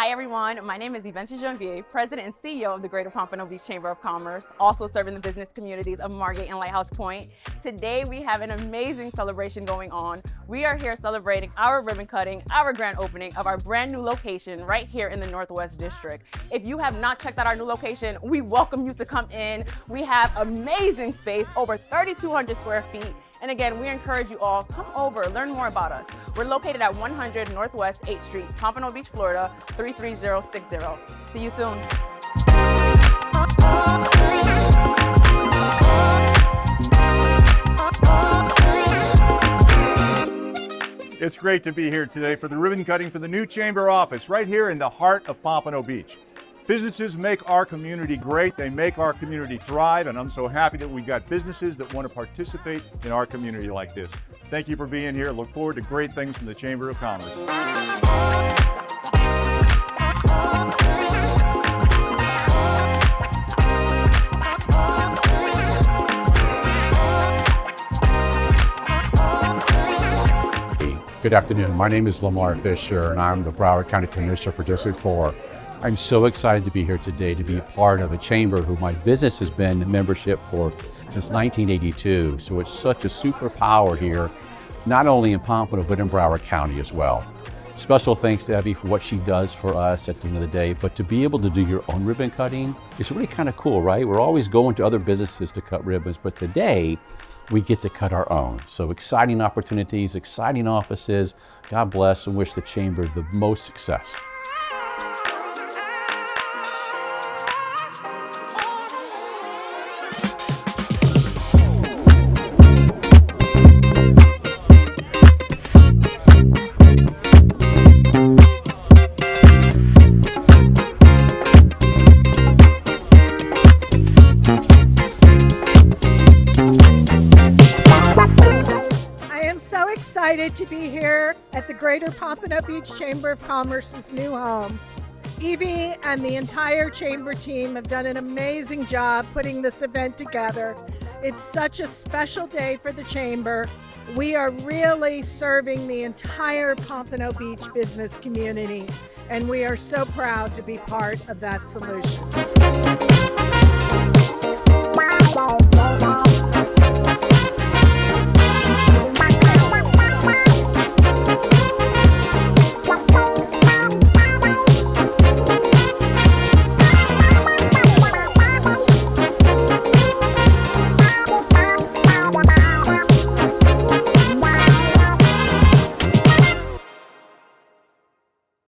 Hi everyone, my name is Yvette Janvier, President and CEO of the Greater Pompano Beach Chamber of Commerce, also serving the business communities of Margate and Lighthouse Point. Today we have an amazing celebration going on. We are here celebrating our ribbon cutting, our grand opening of our brand new location right here in the Northwest District. If you have not checked out our new location, we welcome you to come in. We have amazing space, over 3,200 square feet. And again, we encourage you all, come over, learn more about us. We're located at 100 Northwest 8th Street, Pompano Beach, Florida, 33060. See you soon. It's great to be here today for the ribbon cutting for the new chamber office right here in the heart of Pompano Beach. Businesses make our community great, they make our community thrive, and I'm so happy that we've got businesses that want to participate in our community like this. Thank you for being here. Look forward to great things from the Chamber of Commerce. Good afternoon. My name is Lamar Fisher, and I'm the Broward County Commissioner for District 4. I'm so excited to be here today to be a part of a chamber who my business has been in membership for since 1982. So it's such a superpower here, not only in Pompano, but in Broward County as well. Special thanks to Abby for what she does for us at the end of the day, but to be able to do your own ribbon cutting is really kind of cool, right? We're always going to other businesses to cut ribbons, but today we get to cut our own. So exciting opportunities, exciting offices. God bless and wish the chamber the most success. So excited to be here at the Greater Pompano Beach Chamber of Commerce's new home. Evie and the entire chamber team have done an amazing job putting this event together. It's such a special day for the chamber. We are really serving the entire Pompano Beach business community, and we are so proud to be part of that solution.